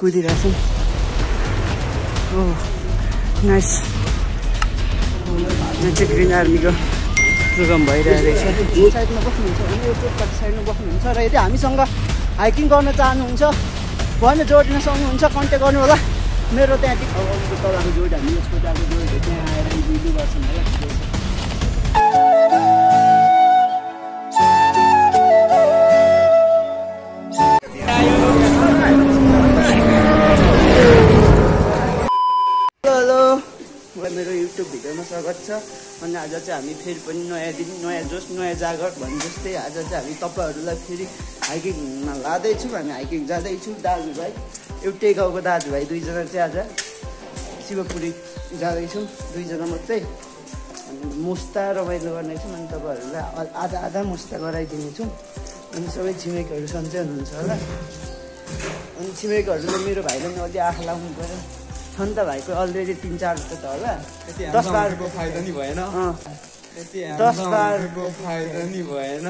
कुदिरहेछन्। Nice. यो चाहिँ green आर्मीको प्रोग्राम भइरहेको रहेछ। यो साइडमा बस्नुहुन्छ भने यो चोकपाटी साइडमा बस्नुहुन्छ र यदि हामीसँग हाइकिङ गर्न चाहनुहुन्छ भने जोडिन सक्नुहुन्छ, कन्ट्याक्ट गर्नु होला। मेरो त्यहाँ अगाडिको तलको जोड हामी यसको त्यहाँको जोड त्यहाँ आएर भिडियो गर्छौँ होला। मेरो युट्युब भिडियोमा स्वागत छ। अनि आज चाहिँ हामी फेरि पनि नयाँ दिन नयाँ जोस नयाँ जागर भने जस्तै आज चाहिँ हामी तपाईँहरूलाई फेरि हाइकिङमा लाँदैछौँ। हामी हाइकिङ जाँदैछौँ। दाजुभाइ एउटै गाउँको दाजुभाइ दुईजना चाहिँ आज शिवपुरी जाँदैछौँ, दुईजना मात्रै। अनि मुस्ता रमाइलो गर्नेछौँ। अनि तपाईँहरूलाई आधा आधा मुस्ता गराइदिनेछौँ। अनि सबै छिमेकीहरू सन्चै हुनुहुन्छ होला। अनि छिमेकीहरूले मेरो भाइलाई पनि अलि आँखा लाउनु पऱ्यो। छन् त भाइको अलरेडी 3-4 त होला। 10-12 को फाइदा नि भएन। 10-12 को फाइदा नि भएन।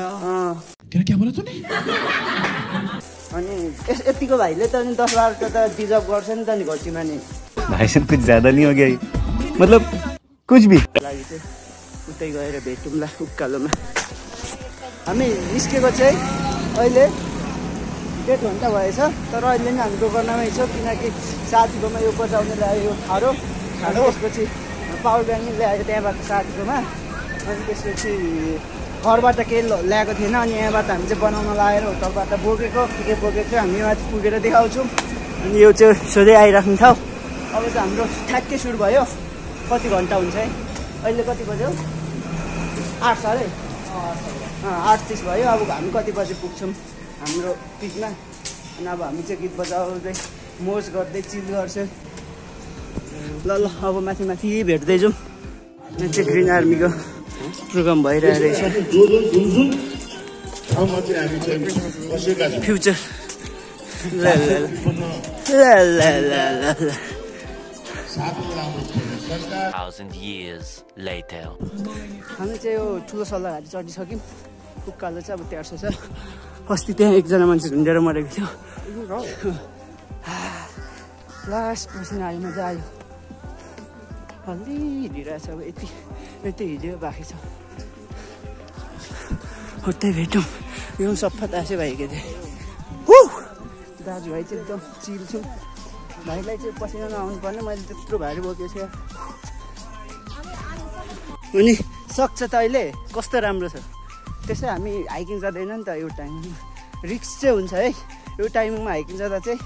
क्या बोला तूने? अनि यतिको भाइले त अनि 10-12 त डिजर्भ गर्छ नि त नि घटीमा नि। भाइ साहब कुछ ज्यादा नहीं हो गया मतलब कुछ भी लागि चाहिँ उतै गएर भेटौँला उकालोमा। हामी निस्केको चाहिँ अहिले 1.5 घन्टा भएछ। तर अहिले नि हामी दोकानमै छौँ किनकि साथीकोमा यो बचाउने ल्यायो खारो त्यसपछि पावर ब्याङ्क ल्यायो त्यहाँबाट साथीकोमा। अनि त्यसपछि घरबाट केही ल्याएको थिएन। अनि यहाँबाट हामी चाहिँ बनाउन लगाएर होटलबाट बोकेको के बोकेको थियो हामी माथि पुगेर देखाउँछौँ। अनि यो चाहिँ सोधै आइराख्नु थाउ। अब चाहिँ हाम्रो ठ्याक्कै सुरु भयो। कति घन्टा हुन्छ है अहिले? कति बज्यो? 8 साढे 8:30 भयो। अब हामी कति बजी पुग्छौँ हाम्रो पिकमा? अनि अब हामी चाहिँ गीत बजाउँदै मोज गर्दै चिल गर्छौँ। ल ल अब माथि माथि भेट्दै जाउँ। यो चाहिँ ग्रिन आर्मीको प्रोग्राम भइरहेको रहेछ। फ्युचर ल ल ल ल ल 1,000 years later. हामी चाहिँ यो ठुलो सल्लाहघाटी चढिसक्यौँ। उकालो चाहिँ अब 1300 छ। अस्ति त्यहाँ एकजना मान्छे झुन्डेर मरेको थियो। लास्ट पसिना आयो, मजा आयो। अलि हिँडिरहेछ अब यति हिँड्यो बाँकी छ। उतै भेटौँ। यो सफा तासे भएको थियो। दाजुभाइ चाहिँ एकदम चिल छु। भाइलाई चाहिँ पसिना नआउनु पर्ने, मैले त्यत्रो भारी बोकेको छु। अनि सक्छ त अहिले कस्तो राम्रो छ। त्यसै हामी हाइकिङ जाँदैन नि त यो टाइममा। रिक्स चाहिँ हुन्छ है यो टाइमिङमा हाइकिङ जाँदा चाहिँ।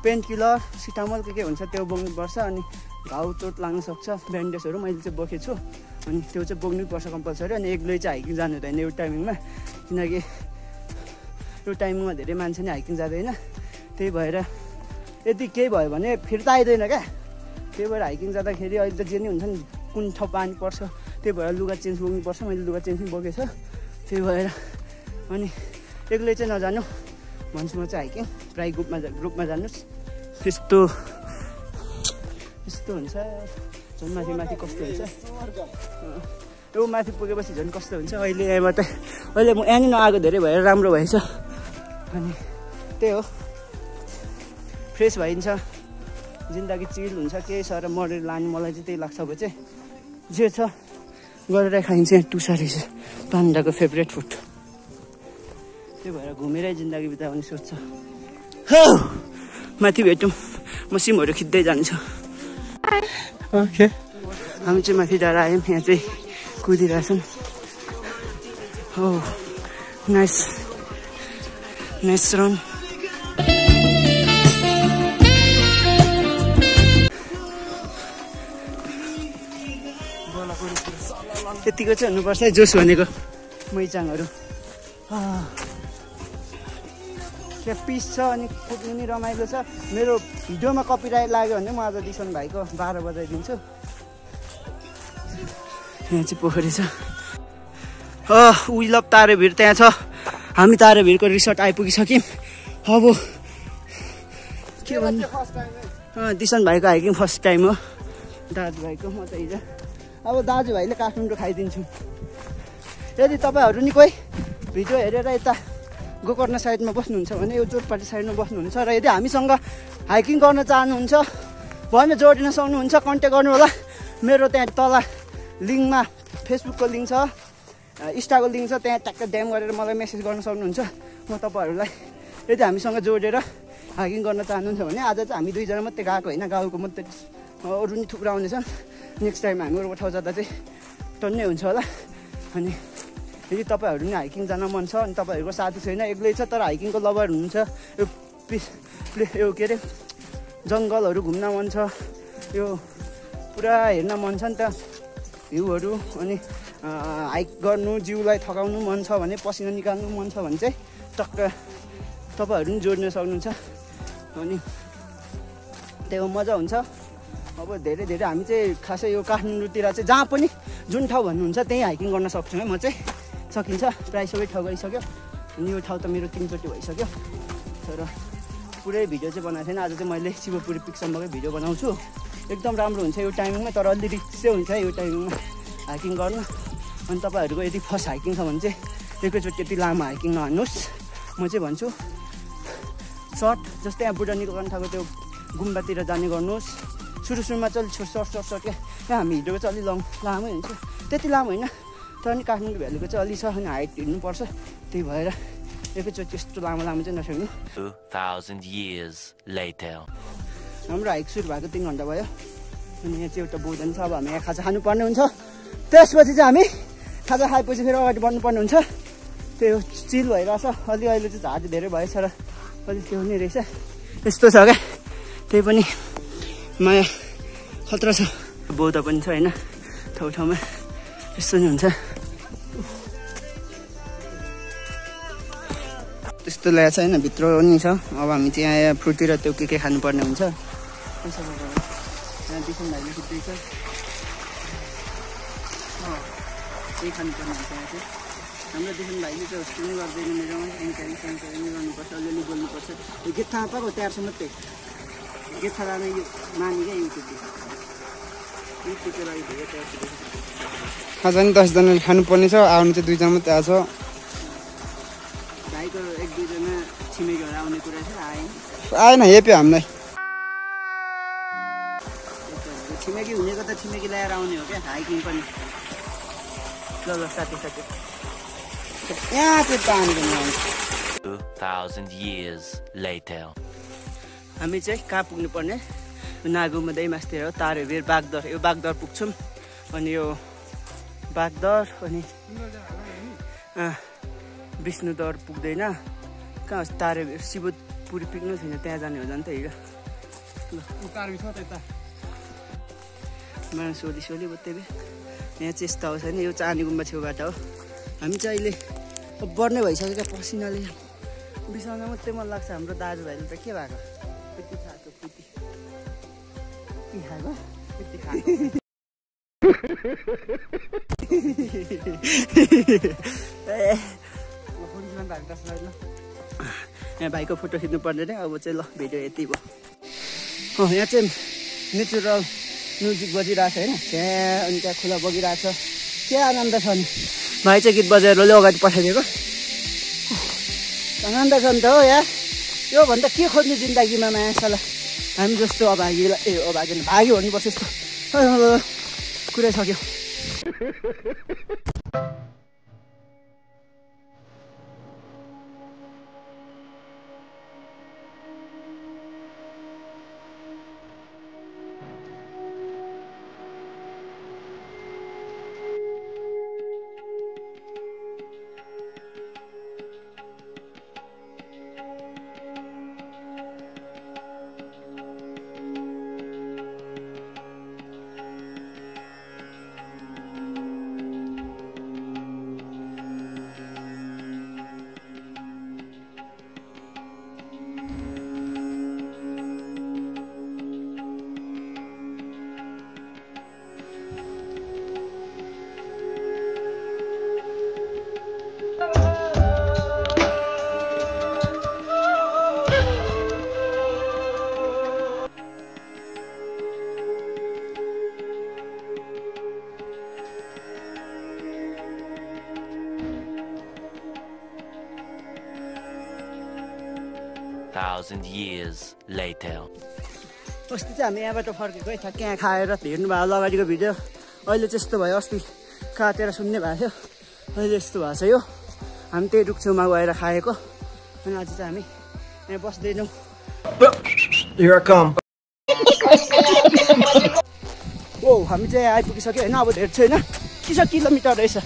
पेन किलर सिटामोल के हुन्छ त्यो बोक्नुपर्छ। अनि घाउ चोट लाग्न सक्छ। ब्यान्डेजहरू मैले चाहिँ बोकेको छु। अनि त्यो चाहिँ बोक्नै पर्छ कम्पलसरी। अनि एक्लै चाहिँ हाइकिङ जानु हुँदैन यो टाइमिङमा किनकि यो टाइमिङमा धेरै मान्छे नै हाइकिङ जाँदैन। त्यही भएर यदि केही भयो भने फेरि त आइँदैन क्या। त्यही भएर हाइकिङ जाँदाखेरि अहिले त जे नि हुन्छ नि कुन ठाउँ पानी पर्छ। त्यही भएर लुगा चेन्ज बोक्नुपर्छ। मैले लुगा चेन्ज पनि बोकेको छ। त्यही भएर अनि एक्लै चाहिँ नजानु भन्छु म चाहिँ हाइकिङ। प्रायः ग्रुपमा जानुहोस्। यस्तो हुन्छ झन् माथि माथि कस्तो हुन्छ। यो माथि पुगेपछि झन् कस्तो हुन्छ। अहिले यहाँबाट अहिले म यहाँ नि नआएको धेरै भएर राम्रो भएछ। अनि त्यही हो फ्रेस भइन्छ। जिन्दगी चिल हुन्छ। केही सर मरेर लाने मलाई चाहिँ त्यही लाग्छ। अब चाहिँ जे छ गरेर खाइन्छ। टुसा रहेछ पान्डाको फेभरेट फुड। त्यही भएर घुमेरै जिन्दगी बिताउने सोच्छ। हो माथि भेटौँ। म सिमहरू खिच्दै जान्छु। ओके हामी चाहिँ माथि डाँडा आयौँ। यहाँ चाहिँ कुदिरहेछन्। हो नाइस नाइस रन। यतिको चाहिँ हुनुपर्छ है जोस भनेको। मैचाङहरू त्यहाँ पिस छ। अनि कुद्नु नि रमाइलो छ। मेरो भिडियोमा कपिराइट लाग्यो भने म आज दिसन भाइको 12 बजाइदिन्छु। यहाँ चाहिँ पोखरी छ। उइलप तारेभिर त्यहाँ छ। हामी तारेभिरको रिसोर्ट आइपुगिसक्यौँ। अब के भन्नु दिसन भाइको हाइकिङ फर्स्ट टाइम हो। दाजुभाइको म त हिजो अब दाजुभाइले काठमाडौँ खाइदिन्छु। यदि तपाईँहरू नि कोही भिडियो हेरेर यता गोकर्ण साइडमा बस्नुहुन्छ भने यो जोरपाटी साइडमा बस्नुहुन्छ र यदि हामीसँग हाइकिङ गर्न चाहनुहुन्छ भने जोडिन सक्नुहुन्छ कन्ट्याक्ट गर्नु होला मेरो त्यहाँ तल लिङ्कमा फेसबुकको लिङ्क छ इन्स्टाको लिङ्क छ त्यहाँ ट्याक्क ड्याम गरेर मलाई मेसेज गर्न सक्नुहुन्छ म तपाईँहरूलाई यदि हामीसँग जोडेर हाइकिङ गर्न चाहनुहुन्छ भने आज चाहिँ हामी दुईजना मात्रै गएको होइन गाउँको मात्रै अरू नि थुप्रो आउनेछन् नेक्स्ट टाइम हामी अरूको ठाउँ जाँदा चाहिँ टन्नै हुन्छ होला अनि यदि तपाईँहरू नि हाइकिङ जान मन छ अनि तपाईँहरूको साथी छैन एक्लै छ तर हाइकिङको लभर हुनुहुन्छ यो के अरे जङ्गलहरू घुम्न मन छ यो पुरा हेर्न मन छ नि त भ्यूहरू अनि हाइक गर्नु जिउलाई थकाउनु मन छ भने पसिना निकाल्नु मन छ भने चाहिँ टक्क तपाईँहरू पनि जोड्न सक्नुहुन्छ अनि त्यो मजा हुन्छ अब धेरै धेरै हामी चाहिँ खासै यो काठमाडौँतिर चाहिँ जहाँ पनि जुन ठाउँ भन्नुहुन्छ त्यहीँ हाइकिङ गर्न सक्छु है म चाहिँ सकिन्छ प्रायः सबै ठाउँ गइसक्यो अनि यो ठाउँ त मेरो 3 चोटि भइसक्यो तर पुरै भिडियो चाहिँ बनाएको छैन आज चाहिँ मैले शिवपुरी पिकसम्मकै भिडियो बनाउँछु एकदम राम्रो हुन्छ यो टाइमिङमा तर अलि रिक्स चाहिँ हुन्छ यो टाइमिङमा हाइकिङ गर्न अनि तपाईँहरूको यदि फर्स्ट हाइकिङ छ भने चाहिँ एकैचोटि यति लामो हाइकिङ नहान्नुहोस् म चाहिँ भन्छु सर्ट जस्तै यहाँ बुढानीको कण्ठाको त्यो गुम्बातिर जाने गर्नुहोस् सुरुमा चाहिँ अलिक सर्ट क्या यहाँ हामी हिँडेको चाहिँ अलिक लामै हुन्छ त्यति लामो होइन तर नि काठमाडौँ भ्यालीको चाहिँ अलि छ अनि हाइट हिँड्नुपर्छ त्यही भएर एकैचोटि त्यस्तो लामो चाहिँ नसक्नु 2000 years later हाम्रो हाइक सुरु भएको 3 घन्टा भयो अनि यहाँ चाहिँ एउटा बोधन छ अब हामी यहाँ खाजा खानुपर्ने हुन्छ त्यसपछि चाहिँ हामी खाजा खाएपछि फेरि अगाडि बढ्नुपर्ने हुन्छ त्यो चिल भइरहेछ अलि अहिले चाहिँ झाडी धेरै भएछ र अलिक त्यो हुने रहेछ यस्तो छ क्या त्यही पनि माया खतरा छ बौद्ध पनि छ होइन ठाउँमा यस्तो नि हुन्छ त्यस्तो ल्याएको छ होइन भित्र नि छ अब हामी चाहिँ यहाँ फ्रुटी र त्यो के खानुपर्ने हुन्छ यहाँ दिसन भाइले खिच्दैछ त्यही खानुपर्ने हुन्छ यहाँ चाहिँ हाम्रो दिसन भाइले चाहिँ होस्टेल नै गर्दैन मेरोमा एन्कारी गर्नुपर्छ अलिअलि बोल्नुपर्छ यो गेट थाहा पाएको तयारसम्म मात्रै गेट थाहा लाने यो माने क्या युट्युबको लागि धेरै तयार आज नि 10 जनाले खानुपर्ने छ आउनु चाहिँ 2 जना मात्रै आएको छ भाइको 1-2 जना छिमेकीहरू आउने कुरा छ आएन हेप्यो हामीलाई छिमेकी हुनेको त छिमेकी ल्याएर आउने हो क्या हाइकिङ पनि ल साथी यहाँ चाहिँ पानी पनि आउँछ 2000 years later हामी चाहिँ कहाँ पुग्नु पर्ने नागुमा दैमासतिर हो तारेभिर बागदर यो बागदर पुग्छौँ अनि यो बागदर अनि विष्णुदर पुग्दैन कहाँ होस् तारेभिर शिवपुरी पुग्नु छैन त्यहाँ जाने हो जान्छ हिँड ल सोली बत्तै यहाँ चाहिँ यस्तो आउँछ नि यो चाँदी गुम्बा छेउबाट हो हामी चाहिँ अहिले बढ्ने भइसक्यो क्या पसिनाले बिसाउन मात्रै मन लाग्छ हाम्रो दाजुभाइले त के भएको यति खाएको यहाँ भाइको फोटो खिच्नु पर्दैन अब चाहिँ ल भिडियो यति भयो यहाँ चाहिँ नेचुरल म्युजिक बजिरहेको छ होइन त्यहाँ अनि त्यहाँ खुला बगिरहेको छ के आनन्द छ नि भाइ चाहिँ गीत बजाएर अगाडि पठाइदिएको आनन्द छ नि त हो यहाँ योभन्दा के खोज्ने जिन्दगीमा मान्छेलाई हामी जस्तो अभागीलाई अभागी भागी भन्नुपर्छ यस्तो कुरै सक्यो 2,000 years later. अस्ति चाहिँ हामी यहाँबाट फर्केको है ठ्याक्कै यहाँ खाएर हेर्नु भयो होला अगाडिको भिडियो अहिले चाहिँ यस्तो भयो अस्ति काटेर सुन्ने भएको थियो अहिले यस्तो भएको छ यो हामी त्यही रुख छेउमा गएर खाएको अनि आज चाहिँ हामी यहाँ बस्दैनौँ Here I come. ओ हामी चाहिँ आइपुगिसक्यो होइन अब धेरै छैन 30 किलोमिटर रहेछ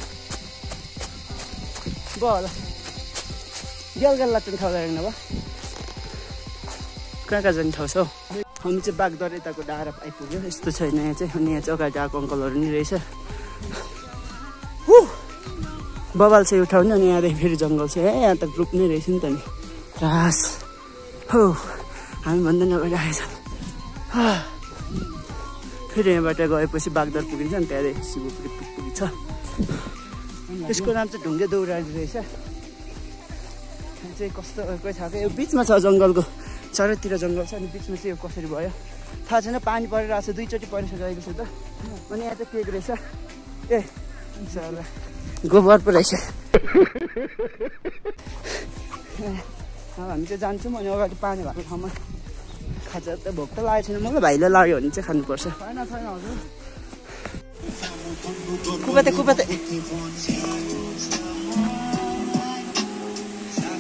भयो होला गेलगल्ला चाहिँ खाउँदा हेर्नु भयो कहाँ कहाँ जाने ठाउँ छ हौ हामी चाहिँ बागदर यताको डाँडा आइपुग्यो यस्तो छैन यहाँ चाहिँ अनि यहाँ चाहिँ अगाडि आएको अङ्कलहरू नि रहेछ बबाल चाहिँ उठाउने अनि यहाँदेखि फेरि जङ्गल छ ए यहाँ त ग्रुप नै रहेछ नि त नि रास हो हामी भन्दा अगाडि आएछ फेरि यहाँबाट गएपछि बागदर पुगिन्छ अनि त्यहाँदेखि शिवपुरी पुगिन्छ यसको नाम चाहिँ ढुङ्गे दौराली रहेछ चाहिँ कस्तो कोही थाहा यो बिचमा छ जङ्गलको चारैतिर जङ्गल छ अनि बिचमा चाहिँ यो कसरी भयो थाहा छैन पानी परिरहेको छ 2 चोटि परिसक्यो अहिलेसम्म त अनि यहाँ चाहिँ के रहेछ ए गोबर पो रहेछ हामी चाहिँ जान्छौँ अनि अगाडि पानी भएको ठाउँमा खाजा त भोक त लागेको छैन मलाई भाइले लाग्यो भने चाहिँ खानुपर्छ छैन हजुर कुपाते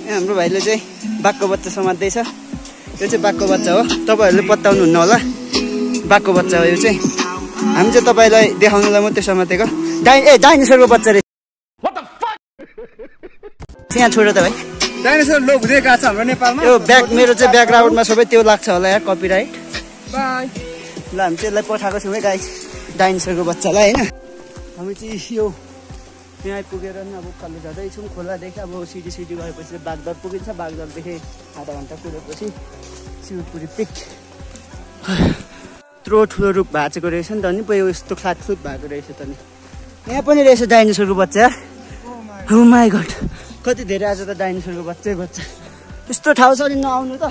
हाम्रो भाइले चाहिँ बाघको बच्चा समात्दैछ यो चाहिँ बाघको बच्चा हो तपाईँहरूले पत्ताउनुहुन्न होला बाघको बच्चा हो यो चाहिँ हामी चाहिँ तपाईँलाई देखाउनुलाई मात्रै समातेको डाइनोसरको बच्चा रहेछ यहाँ छोड त भाइ डाइनोसर लोप हुँदै गएको छ हाम्रो नेपालमा यो ब्याक मेरो चाहिँ ब्याकग्राउन्डमा सबै त्यो लाग्छ होला यार कपिराइट बाई ल हामी चाहिँ यसलाई पठाएको छौँ है गाइस डाइनोसरको बच्चालाई होइन हामी चाहिँ यो यहाँ आइपुगेर नि अब उकालो जाँदैछौँ खोलादेखि अब सिडी गएपछि बागदर पुगिन्छ बागदरदेखि आधा घन्टा कुदेपछि शिवपुरी पिक यत्रो ठुलो रुख भाँचेको रहेछ नि त नि यो यस्तो फ्लाटफुट भएको रहेछ त नि यहाँ पनि रहेछ डाइनोसरको बच्चा हो माई गड कति धेरै आज त डाइनोसरको बच्चा यस्तो ठाउँ छ नि नआउनु त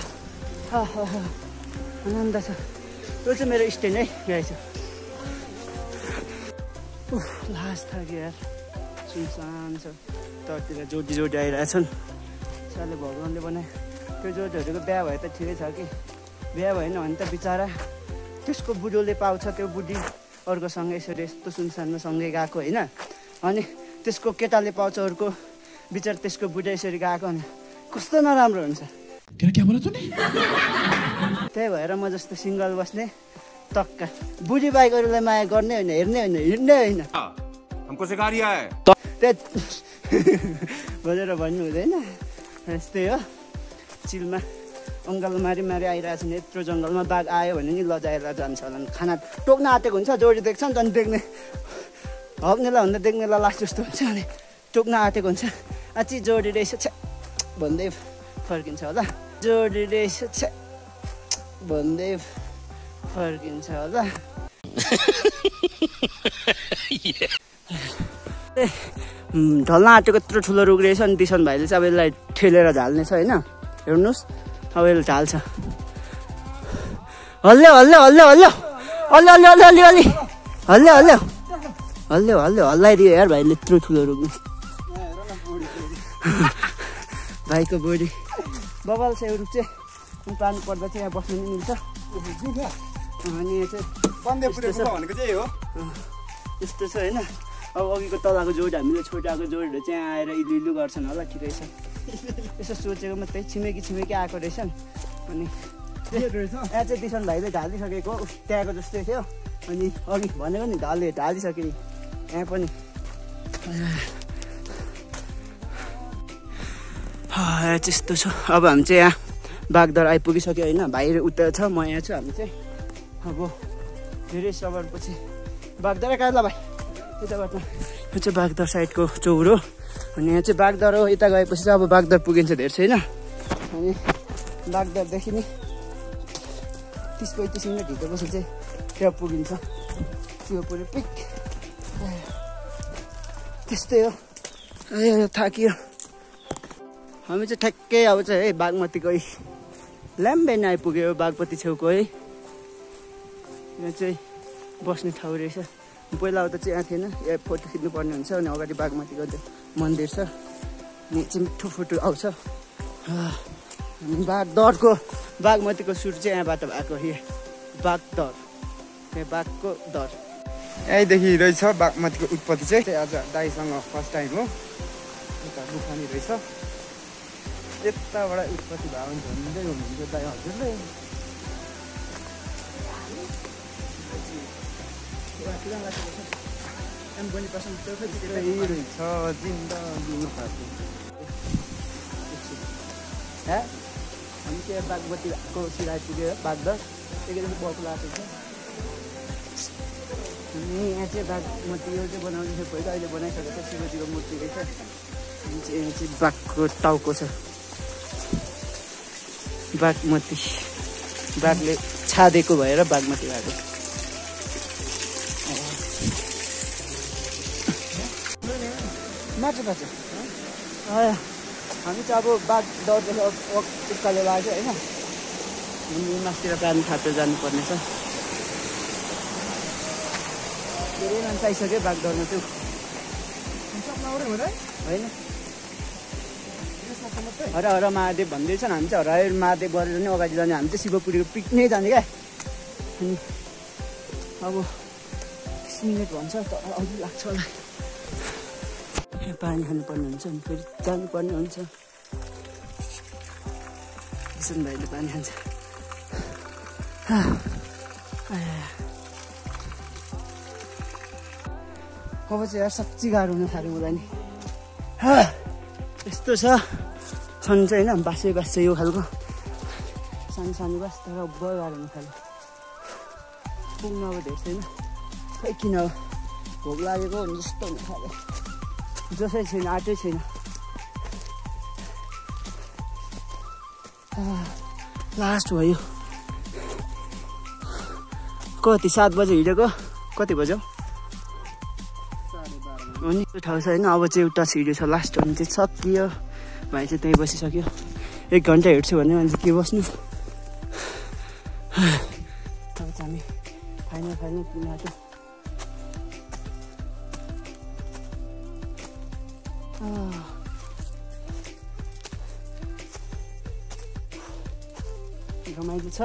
आनन्द छ यो चाहिँ मेरो स्ट्यान्ड है गाइस लास्ट थाक्यो यार सुनसान छ ततिर जोडी आइरहेछन् साले भगवान्ले बनाए त्यो जोडीहरूको बिहा भए त ठिकै छ कि बिहा भएन भने त बिचरा त्यसको बुढोले पाउँछ त्यो बुढी अर्कोसँग यसरी यस्तो सुनसानमा सँगै गएको होइन अनि त्यसको केटाले पाउँछ अर्को बिचरा त्यसको बुढा यसरी गएको अनि कस्तो नराम्रो हुन्छ त्यही भएर म जस्तो सिङ्गल बस्ने तक्का बुढी बाइकहरूलाई माया गर्ने होइन हेर्ने होइन हिँड्ने होइन भनेर भन्नु हुँदैन यस्तै हो चिलमा अङ्गाल मारी आइरहेको छ यत्रो जङ्गलमा बाघ आयो भने नि लजाएर जान्छ होला खाना टोक्न आँटेको हुन्छ जोडी देख्छ नि त अनि देख्ने हप्नेलाई भन्दा देख्नेलाई लास्ट जस्तो हुन्छ अनि टोक्न आँटेको हुन्छ अझै जोडी रहेछ छ भन्दै फर्किन्छ होला जोडी रहेछ छ भन्दै फर्किन्छ होला ढल्न आँटेको यत्रो ठुलो रुख रहेछ अनि दिसन भाइले चाहिँ अब यसलाई ठेलेर झाल्नेछ होइन हेर्नुहोस् अब यसले ढाल्छ हल्ल्यो हल्लाइदियो यार भाइले यत्रो ठुलो रुख भाइको बोडी बबाल छ यो रुख चाहिँ पानी पर्दा चाहिँ यहाँ बस्नु नि मिल्छ अनि यो चाहिँ यस्तो छ होइन अब अघिको तलको जोड हामीले छोटाएको जोडहरू चाहिँ आएर इलु गर्छन् होला ठिकै छ यसो सोचेको मात्रै छिमेकी आएको रहेछन् अनि यहाँ चाहिँ दिसन भाइले ढालिसकेको त्यहाँको जस्तै थियो अनि अघि भनेको नि ढालिसक्यो नि यहाँ पनि त्यस्तो छ अब हामी चाहिँ यहाँ बागदर आइपुगिसक्यो होइन भाइ उता छ म यहाँ छु हामी चाहिँ अब धेरै सवारपछि बागदर कहाँ ल भाइ यताबाट यो चाहिँ बागदर साइडको चौर हो अनि यहाँ चाहिँ बागदर हो यता गएपछि चाहिँ अब बागदर पुगिन्छ धेरै छैन अनि बागदरदेखि नि 30-35 मिनट हिँडेपछि चाहिँ त्यहाँ पुगिन्छ शिवपुरी पिक त्यस्तै हो थाकियो हामी चाहिँ ठ्याक्कै अब चाहिँ है बागमतीकै ल्याम्बेन आइपुग्यो बागमती छेउको है यहाँ चाहिँ बस्ने ठाउँ रहेछ पहिला आउँदा चाहिँ यहाँ थिएन यहाँ फोटो खिच्नु पर्ने हुन्छ अनि अगाडि बागमतीको मन्दिर छ अनि चाहिँ मिठो फोटो आउँछ बागमतीको सुरु चाहिँ यहाँबाट भएको बागदर बाघको दर यहीँदेखि रहेछ बागमतीको उत्पत्ति चाहिँ आज दाइसँग फर्स्ट टाइम हो यता दुखानी रहेछ यताबाट उत्पत्ति भयो भने झन्डै हुनुहुन्छ दाइ हजुरले रहेछ जिन्दगी हामी चाहिँ बागमतीको सिधा पुग्यो बागदर एकैछिन बल्ब लागेको छ अनि यहाँ चाहिँ बागमती यो चाहिँ बनाउँदैछ पहिला अहिले बनाइसकेको छ शिवजीको मूर्ति रहेछ यहाँ चाहिँ बाघको टाउको छ बागमती बाघले छादेको भएर बागमती भएको मात्र मात्र हामी चाहिँ अब बागदरदेखि उकालो लाग्यो होइन हामी मासतिर पानी थापेर जानुपर्ने छ धेरै मान्छे आइसक्यो बागदरमा चाहिँ होइन हर हर महादेव भन्दैछन् हामी चाहिँ हर महादेव गरेर नै अगाडि जाने हामी चाहिँ शिवपुरीको पिकनिक जाने क्या अनि अब 20 मिनट भन्छ तर अघि लाग्छ होला पानी खानुपर्ने हुन्छ अनि फेरि जानुपर्ने हुन्छ किसन भाइले पानी खान्छ अब चाहिँ यार साँच्ची गाह्रो हुन थाल्यो मलाई नि यस्तो छ छन् चाहिँ होइन बासे यो खालको सानो सानो बास तर गाह्रो हुन थाल्यो पुग्नु अब धेरै छैन खै किन भोक लागेको जस्तो हुन थाल्यो जसै छैन आँटै छैन लास्ट भयो कति 7 बजे हिँडेको कति बज्यो अनि त्यो ठाउँ छ होइन अब चाहिँ एउटा सिडी छ लास्ट भने चाहिँ सकियो भाइ चाहिँ त्यहीँ बसिसक्यो 1 घन्टा हिँड्छु भने मान्छे के बस्नु अब चाहिँ हामी फाइनल पुग्नु आँट्यो रमाइलो छ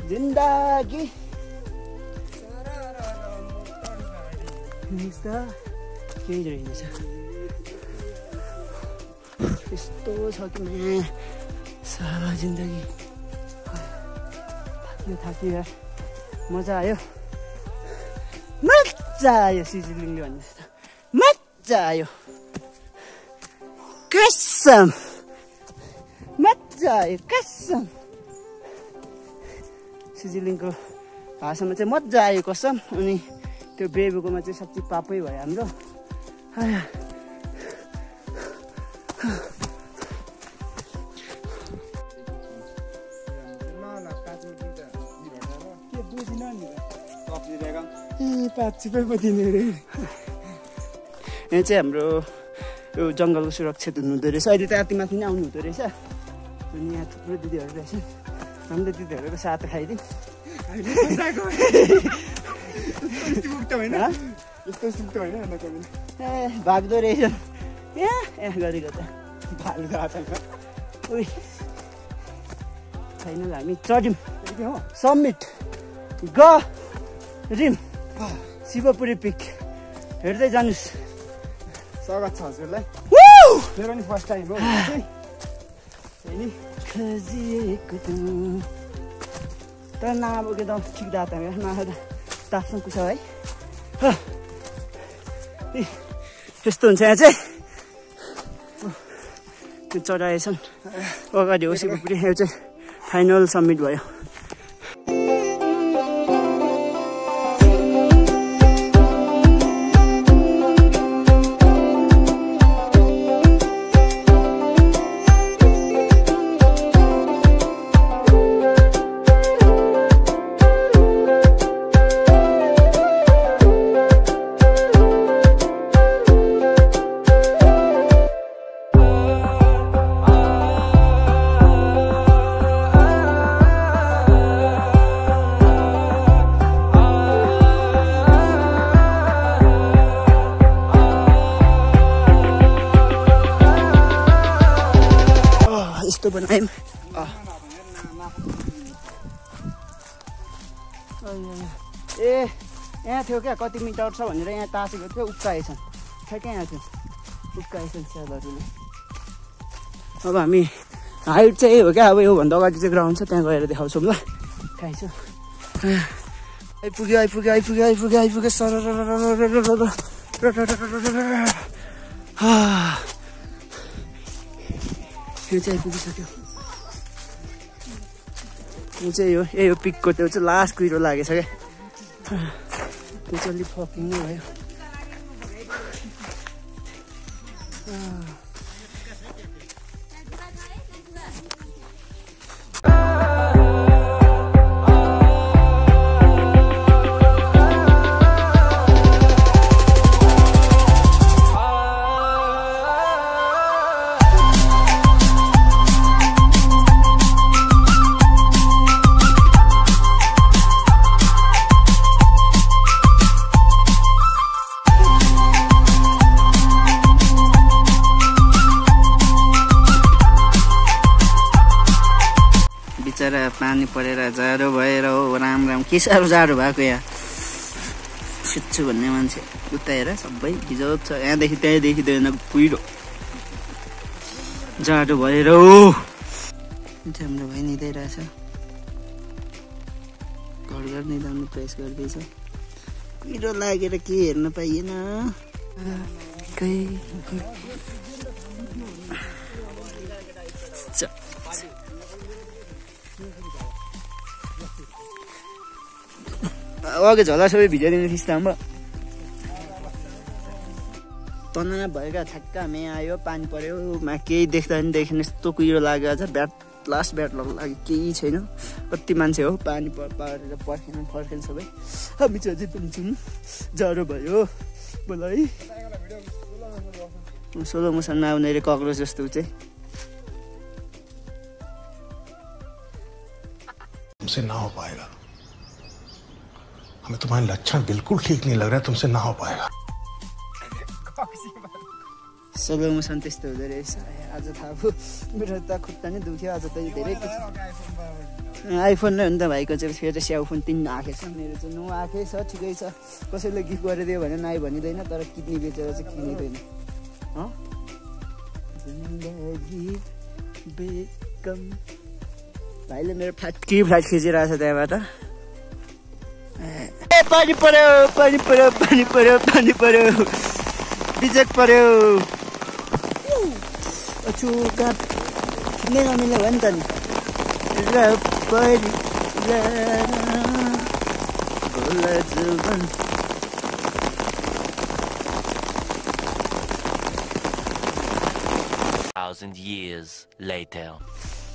जिन्दगी केही रहेछ यस्तो छ कि सारा जिन्दगी थाक्यो यार मजा आयो सिजिलिङले भन्ने जस्तो मजा आयो कसम मजा आयो कसम सिजिलिङको भाषामा चाहिँ मजा आयो कसम अनि त्यो बेबुकोमा चाहिँ साँच्चै पापै भयो हाम्रो यहाँ चाहिँ हाम्रो यो जङ्गलको सुरक्षित हुनुहुँदो रहेछ अहिले त यतिमाथि नै आउनु हुँदो रहेछ अनि यहाँ थुप्रो दिदीहरू रहेछ हाम्रो दिदीहरूको साथ खाइदिउँ ए भाग्दो रहेछ यहाँ गरेको त उही फाइनल हामी चढ्यौँ समिट रिम शिवपुरी पिक हेर्दै जानुहोस् स्वागत छ हजुरलाई मेरो नि फर्स्ट टाइम हो तर नआएको त ठिक दात ताप्सँग कुछ है यस्तो हुन्छ यहाँ चाहिँ त्यो चढाएछन् अगाडि हो शिवपुरी यो चाहिँ फाइनल समिट भयो ए यहाँ थियो क्या कति मिटर छ भनेर यहाँ तासेको थियो उक्काएछन् ठ्याक्कै यहाँ थियो उक्काएछन् स्यालहरूले अब हामी हाइट चाहिँ हो क्या अब योभन्दा अगाडि चाहिँ ग्राउन्ड छ त्यहाँ गएर देखाउँछौँ ल खाइछु आइपुग्यो सर यो चाहिँ आइपुगिसक्यो यो चाहिँ यही हो पिकको त्यो चाहिँ लास्ट कुहिरो लागेछ क्या त्यो चाहिँ अलिक फकिङ नै भयो बिचरा पानी परेर जाडो भएर हो राम के साह्रो जाडो भएको यहाँ सुत्छु भन्ने मान्छे उता हेर सबै भिजोक छ यहाँदेखि त्यहीँ देखिँदैन कुहिरो जाडो भएर हो हाम्रो भाइ निदाइरहेछ घर निदाउनु प्रयास गर्दैछ कुहिरो लागेर के हेर्न पाइएन अघि झोला सबै भिजाइदिनु थिइस् त हाम्रो तनाव भएका ठ्याक्क हामी आयो पानी पर्यो मा केही देख्दा पनि देखेन यस्तो कुहिरो लाग्यो अझ लास्ट ब्याट लाग्यो केही छैन कति मान्छे हो पानी परेर फर्केन सबै हामी चाहिँ अझै पनि छौँ ज्वरो भयो बोल है सोलो मोसनमा आउने रे कक्रोच जस्तो चाहिँ तुमसे ना हो पाएगा हमें तुम्हारे लक्षण बिल्कुल ठीक नहीं लग रहा है तुमसे ना हो पाएगा सोलो मोसन त्यस्तो हुँदो रहेछ आज थाहा भयो मेरो त खुट्टा नै दुख्यो आज त धेरै आइफोन नै हो नि त भाइको चाहिँ फेरि स्याउफोन 3 आँखेको छ मेरो चाहिँ 9 आँखे छ ठिकै छ कसैले गिफ्ट गरिदियो भने नाइ भनिँदैन तर किडनी बेचेर चाहिँ किनिँदैन भाइले मेरो फ्लाइट खिचिरहेको छ त्यहाँबाट पानी पर्यो बिजक पर्यो अछु कहाँ खिच्नै नमिल्ने भयो नि त नि years later.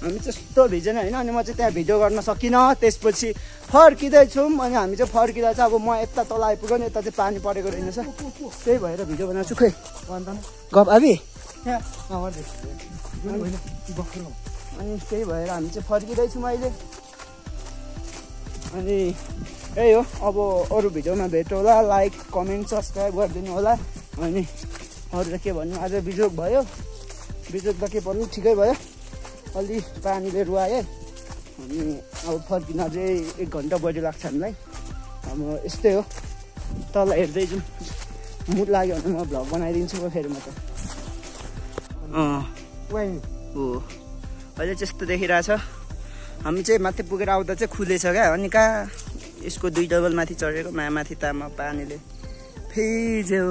हामी त्यस्तो भिजेन होइन अनि म चाहिँ त्यहाँ भिडियो गर्न सकिनँ त्यसपछि फर्किँदैछौँ अनि हामी चाहिँ फर्किँदा चाहिँ अब म यता तल आइपुग्यो नि यता चाहिँ पानी परेको रहेछ त्यही भएर भिडियो बनाउँछु खै गफ आबी अनि त्यही भएर हामी चाहिँ फर्किँदैछौँ अहिले अनि यही हो अब अरू भिडियोमा भेट होला लाइक कमेन्ट सब्सक्राइब गरिदिनु होला अनि अरू के भन्नु आज बिजोग भयो बिजोग त के भन्नु ठिकै भयो अलि पानीले रुवाएँ अनि अब फर्किन चाहिँ 1 घन्टा बढी लाग्छ हामीलाई अब यस्तै हो तल हेर्दै जाउँ मुड लाग्यो भने म भ्लग बनाइदिन्छु फेरि म त हो अहिले चाहिँ यस्तो देखिरहेछ हामी चाहिँ माथि पुगेर आउँदा चाहिँ खुलेछ क्या अनि कहाँ यसको 2 डबल माथि चढेको माथि तामा पानीले फिज्यो